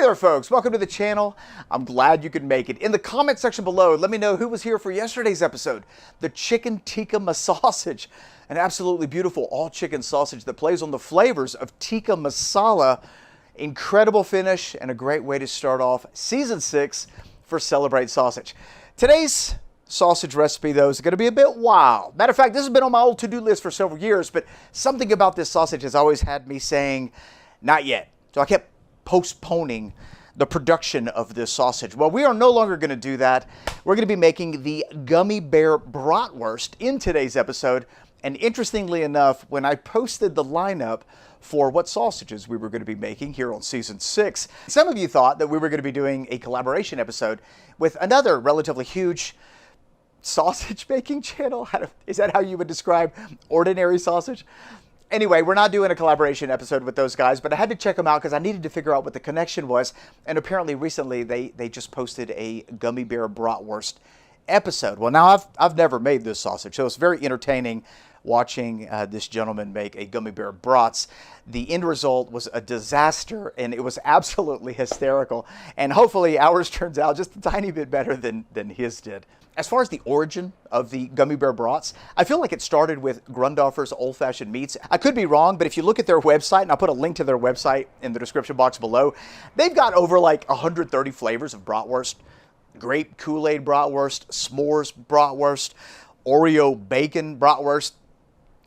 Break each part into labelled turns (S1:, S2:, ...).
S1: there, folks. Welcome to the channel. I'm glad you could make it. In the comment section below, let me know who was here for yesterday's episode. The chicken tikka sausage. An absolutely beautiful all-chicken sausage that plays on the flavors of tikka masala. Incredible finish and a great way to start off Season 6 for Celebrate Sausage. Today's sausage recipe, though, is going to be a bit wild. Matter of fact, this has been on my old to-do list for several years, but something about this sausage has always had me saying, not yet. So I kept postponing the production of this sausage. Well, we are no longer going to do that. We're going to be making the Gummy Bear Bratwurst in today's episode. And interestingly enough, when I posted the lineup for what sausages we were going to be making here on Season 6, some of you thought that we were going to be doing a collaboration episode with another relatively huge sausage making channel. Is that how you would describe ordinary sausage? Anyway, we're not doing a collaboration episode with those guys, but I had to check them out because I needed to figure out what the connection was. And apparently recently they just posted a Gummy Bear Bratwurst episode. Well, now I've never made this sausage, so it's very entertaining watching this gentleman make a Gummy Bear Brats. The end result was a disaster, and it was absolutely hysterical. And hopefully ours turns out just a tiny bit better than his did. As far as the origin of the Gummy Bear Brats, I feel like it started with Grundhofer's Old Fashioned Meats. I could be wrong, but if you look at their website, and I'll put a link to their website in the description box below, they've got over like 130 flavors of bratwurst. Grape Kool-Aid bratwurst, s'mores bratwurst, Oreo bacon bratwurst.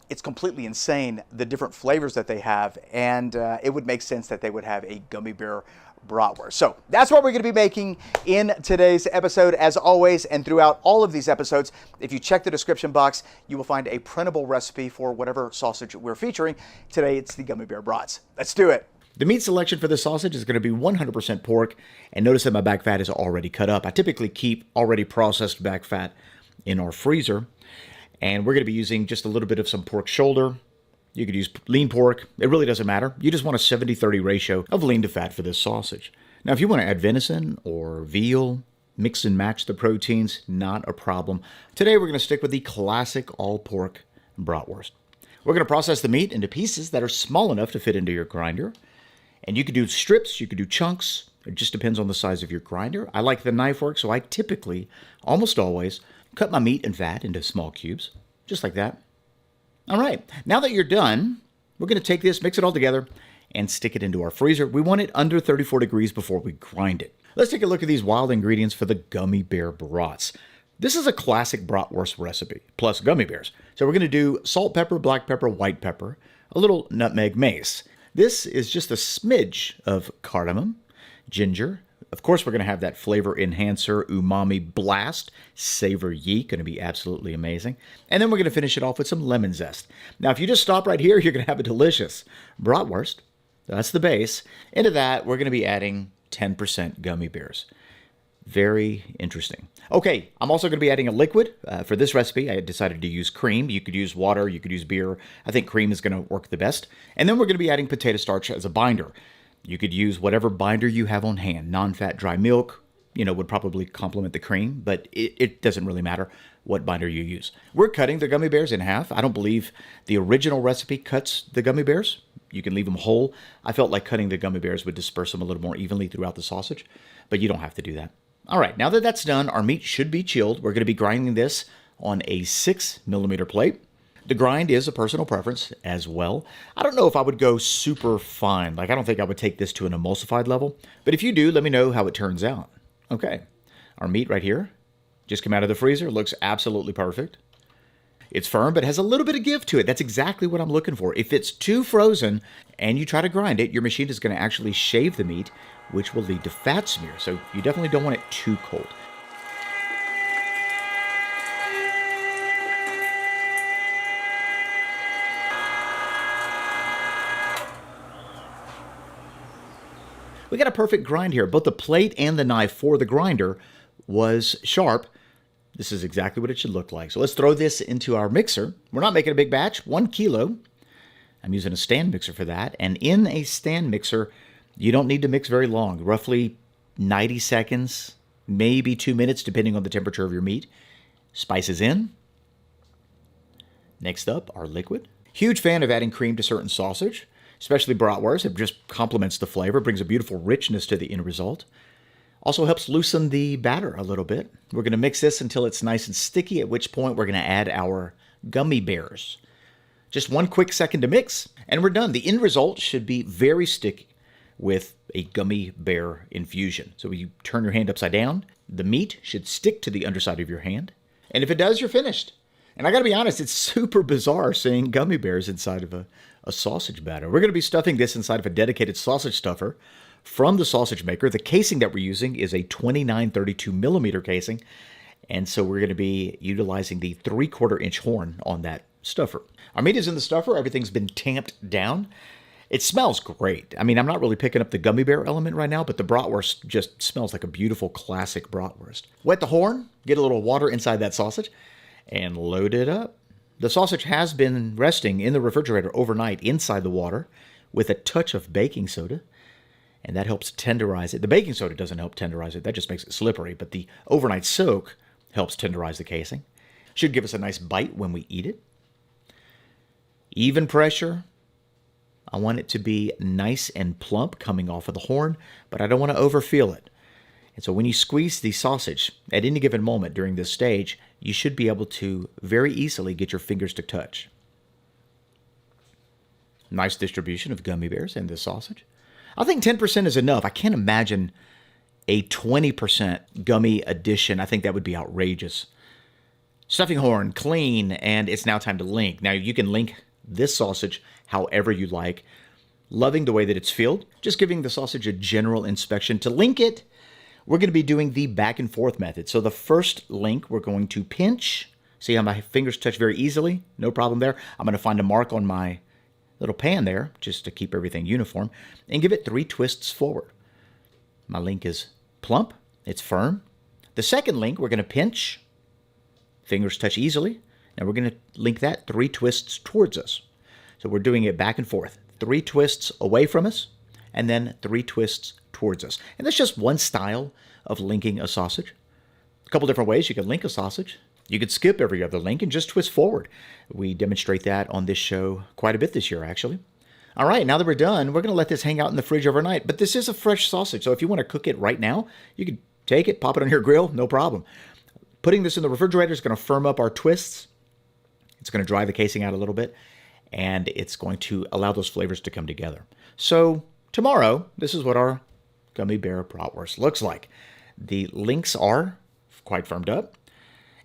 S1: It's completely insane, the different flavors that they have, and it would make sense that they would have a Gummy Bear Bratwurst. So that's what we're going to be making in today's episode, as always, and throughout all of these episodes. If you check the description box, you will find a printable recipe for whatever sausage we're featuring. Today, it's the Gummy Bear Brats. Let's do it.
S2: The meat selection for this sausage is going to be 100% pork, and notice that my back fat is already cut up. I typically keep already processed back fat in our freezer, and we're going to be using just a little bit of some pork shoulder. You could use lean pork. It really doesn't matter. You just want a 70-30 ratio of lean to fat for this sausage. Now, if you want to add venison or veal, mix and match the proteins, not a problem. Today, we're going to stick with the classic all-pork bratwurst. We're going to process the meat into pieces that are small enough to fit into your grinder. And you could do strips, you could do chunks. It just depends on the size of your grinder. I like the knife work, so I typically, almost always, cut my meat and fat into small cubes, just like that. All right, now that you're done, we're going to take this, mix it all together, and stick it into our freezer. We want it under 34 degrees before we grind it. Let's take a look at these wild ingredients for the Gummy Bear Brats. This is a classic bratwurst recipe, plus gummy bears. So we're going to do salt, pepper, black pepper, white pepper, a little nutmeg mace. This is just a smidge of cardamom, ginger. Of course, we're going to have that flavor enhancer, umami blast, savor yeet, going to be absolutely amazing. And then we're going to finish it off with some lemon zest. Now, if you just stop right here, you're going to have a delicious bratwurst. That's the base. Into that, we're going to be adding 10% gummy bears. Very interesting. Okay, I'm also going to be adding a liquid. For this recipe, I decided to use cream. You could use water, you could use beer. I think cream is going to work the best. And then we're going to be adding potato starch as a binder. You could use whatever binder you have on hand. Non-fat dry milk, would probably complement the cream, but it doesn't really matter what binder you use. We're cutting the gummy bears in half. I don't believe the original recipe cuts the gummy bears. You can leave them whole. I felt like cutting the gummy bears would disperse them a little more evenly throughout the sausage, but you don't have to do that. All right, now that that's done, our meat should be chilled. We're going to be grinding this on a 6mm plate. The grind is a personal preference as well. I don't know if I would go super fine. I don't think I would take this to an emulsified level. But if you do, let me know how it turns out. Okay, our meat right here just came out of the freezer. Looks absolutely perfect. It's firm, but has a little bit of give to it. That's exactly what I'm looking for. If it's too frozen and you try to grind it, your machine is going to actually shave the meat, which will lead to fat smear. So you definitely don't want it too cold. We got a perfect grind here. Both the plate and the knife for the grinder was sharp. This is exactly what it should look like. So let's throw this into our mixer. We're not making a big batch, 1 kilo. I'm using a stand mixer for that. And in a stand mixer, you don't need to mix very long, roughly 90 seconds, maybe 2 minutes, depending on the temperature of your meat. Spices in. Next up, our liquid. Huge fan of adding cream to certain sausage. especially bratwurst. It just complements the flavor, brings a beautiful richness to the end result. Also helps loosen the batter a little bit. We're going to mix this until it's nice and sticky, at which point we're going to add our gummy bears. Just 1 quick second to mix, and we're done. The end result should be very sticky with a gummy bear infusion. So you turn your hand upside down, the meat should stick to the underside of your hand, and if it does, you're finished. And I gotta be honest, it's super bizarre seeing gummy bears inside of a sausage batter. We're gonna be stuffing this inside of a dedicated sausage stuffer from the sausage maker. The casing that we're using is a 29-32 millimeter casing, and so we're gonna be utilizing the 3/4 inch horn on that stuffer. Our meat is in the stuffer, everything's been tamped down. It smells great. I mean, I'm not really picking up the gummy bear element right now, but the bratwurst just smells like a beautiful classic bratwurst. Wet the horn, get a little water inside that sausage, and load it up. The sausage has been resting in the refrigerator overnight inside the water with a touch of baking soda, and that helps tenderize it. The baking soda doesn't help tenderize it, that just makes it slippery, but the overnight soak helps tenderize the casing. Should give us a nice bite when we eat it. Even pressure. I want it to be nice and plump coming off of the horn, but I don't want to overfeel it. And so when you squeeze the sausage at any given moment during this stage, you should be able to very easily get your fingers to touch. Nice distribution of gummy bears in this sausage. I think 10% is enough. I can't imagine a 20% gummy addition. I think that would be outrageous. Stuffing horn, clean, and it's now time to link. Now you can link this sausage however you like. Loving the way that it's filled. Just giving the sausage a general inspection. To link it, we're going to be doing the back and forth method. So the first link, we're going to pinch. See how my fingers touch very easily? No problem there. I'm going to find a mark on my little pan there, just to keep everything uniform, and give it 3 twists forward. My link is plump. It's firm. The second link, we're going to pinch. Fingers touch easily. And we're going to link that 3 twists towards us. So we're doing it back and forth. 3 twists away from us, and then 3 twists towards us. And that's just one style of linking a sausage. A couple different ways you can link a sausage. You could skip every other link and just twist forward. We demonstrate that on this show quite a bit this year, actually. All right, now that we're done, we're going to let this hang out in the fridge overnight. But this is a fresh sausage, so if you want to cook it right now, you can take it, pop it on your grill, no problem. Putting this in the refrigerator is going to firm up our twists. It's going to dry the casing out a little bit, and it's going to allow those flavors to come together. So tomorrow, this is what our gummy bear bratwurst looks like. The links are quite firmed up.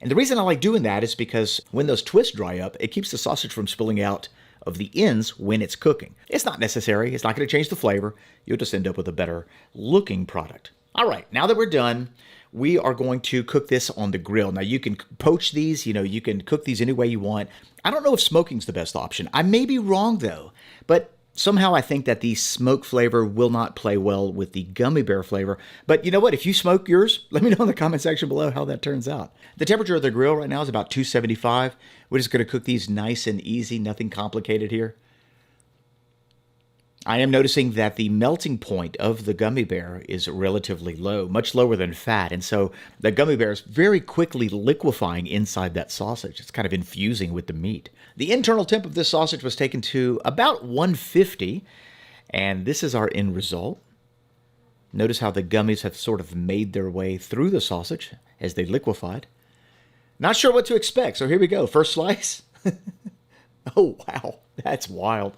S2: And the reason I like doing that is because when those twists dry up, it keeps the sausage from spilling out of the ends when it's cooking. It's not necessary. It's not going to change the flavor. You'll just end up with a better looking product. All right, now that we're done, we are going to cook this on the grill. Now, you can poach these, you can cook these any way you want. I don't know if smoking's the best option. I may be wrong, though, but somehow I think that the smoke flavor will not play well with the gummy bear flavor. But you know what? If you smoke yours, let me know in the comment section below how that turns out. The temperature of the grill right now is about 275. We're just going to cook these nice and easy, nothing complicated here. I am noticing that the melting point of the gummy bear is relatively low, much lower than fat. And so the gummy bear is very quickly liquefying inside that sausage. It's kind of infusing with the meat. The internal temp of this sausage was taken to about 150, and this is our end result. Notice how the gummies have sort of made their way through the sausage as they liquefied. Not sure what to expect, so here we go. First slice. Oh, wow. That's wild.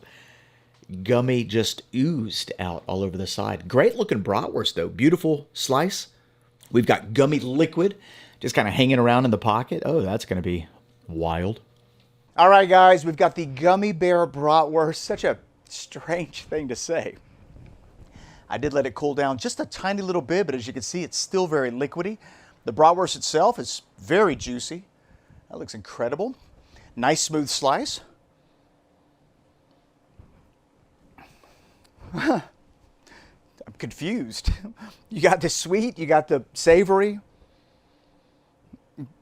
S2: Gummy just oozed out all over the side. Great looking bratwurst, though. Beautiful slice. We've got gummy liquid just kind of hanging around in the pocket. Oh, that's going to be wild.
S1: All right, guys, we've got the gummy bear bratwurst. Such a strange thing to say. I did let it cool down just a tiny little bit, but as you can see, it's still very liquidy. The bratwurst itself is very juicy. That looks incredible. Nice smooth slice. I'm confused. You got the sweet, you got the savory,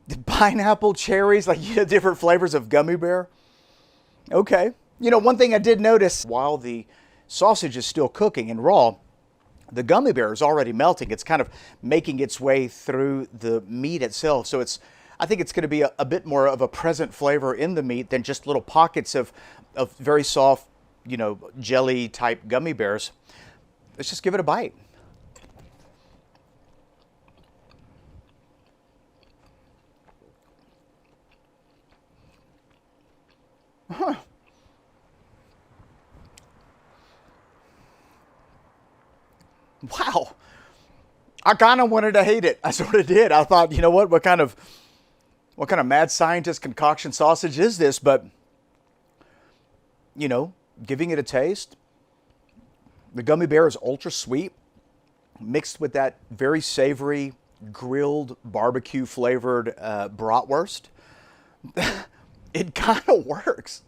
S1: the pineapple, cherries, like different flavors of gummy bear. Okay. One thing I did notice while the sausage is still cooking and raw, the gummy bear is already melting. It's kind of making its way through the meat itself. So I think it's going to be a bit more of a present flavor in the meat than just little pockets of very soft, jelly type gummy bears. Let's just give it a bite. Huh. Wow. I kind of wanted to hate it. I sort of did. I thought, you know what kind of mad scientist concoction sausage is this? But, giving it a taste, the gummy bear is ultra sweet, mixed with that very savory, grilled, barbecue flavored bratwurst. It kind of works.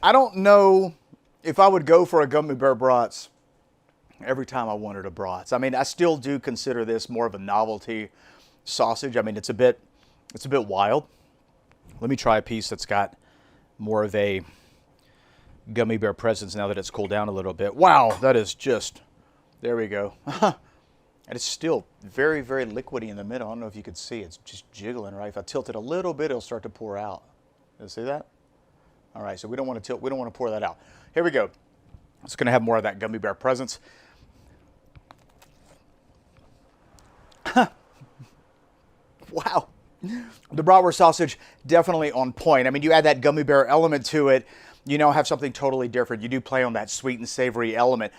S1: I don't know if I would go for a Gummy Bear Brats every time I wanted a brats. I mean, I still do consider this more of a novelty sausage. I mean, it's a bit wild. Let me try a piece that's got more of a gummy bear presence now that it's cooled down a little bit. Wow, that is just, there we go. And it's still very, very liquidy in the middle. I don't know if you could see, it's just jiggling, right? If I tilt it a little bit, it'll start to pour out. You see that? All right, so we don't want to tilt, we don't want to pour that out. Here we go. It's going to have more of that gummy bear presence. Wow. The bratwurst sausage, definitely on point. I mean, you add that gummy bear element to it, you now have something totally different. You do play on that sweet and savory element.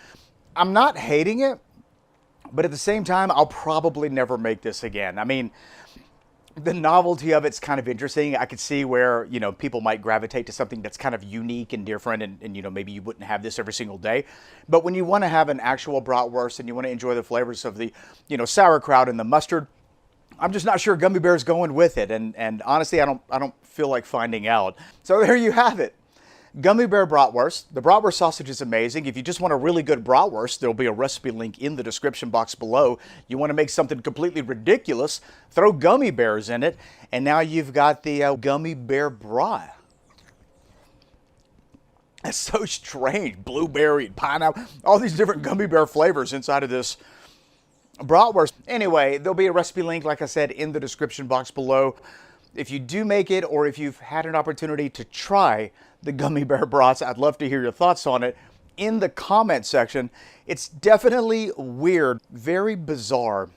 S1: I'm not hating it, but at the same time, I'll probably never make this again. I mean, the novelty of it's kind of interesting. I could see where, people might gravitate to something that's kind of unique and different and maybe you wouldn't have this every single day. But when you want to have an actual bratwurst and you want to enjoy the flavors of the, sauerkraut and the mustard, I'm just not sure gummy bear's going with it. And honestly, I don't feel like finding out. So there you have it. Gummy Bear Bratwurst. The bratwurst sausage is amazing. If you just want a really good bratwurst, there'll be a recipe link in the description box below. You want to make something completely ridiculous, throw gummy bears in it, and now you've got the Gummy Bear Brat. That's so strange. Blueberry, pineapple, all these different gummy bear flavors inside of this bratwurst. Anyway, there'll be a recipe link, like I said, in the description box below. If you do make it, or if you've had an opportunity to try the Gummy Bear Brats, I'd love to hear your thoughts on it in the comment section. It's definitely weird, very bizarre.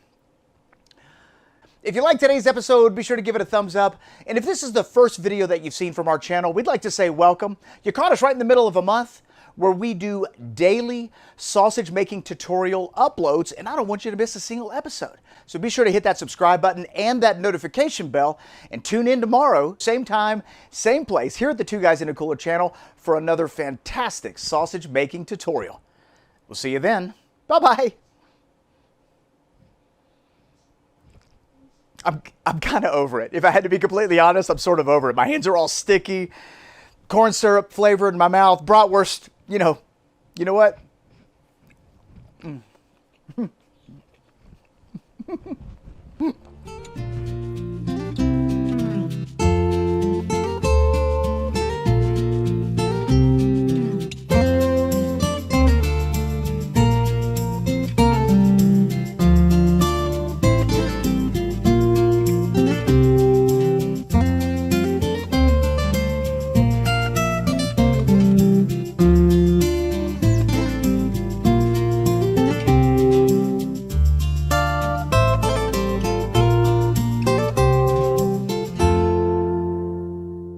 S1: If you liked today's episode, be sure to give it a thumbs up. And if this is the first video that you've seen from our channel, we'd like to say welcome. You caught us right in the middle of a month where we do daily sausage making tutorial uploads, and I don't want you to miss a single episode. So be sure to hit that subscribe button and that notification bell, and tune in tomorrow, same time, same place, here at the Two Guys in a Cooler channel for another fantastic sausage making tutorial. We'll see you then. Bye-bye. I'm kind of over it. If I had to be completely honest, I'm sort of over it. My hands are all sticky, corn syrup flavored in my mouth, bratwurst, you know what?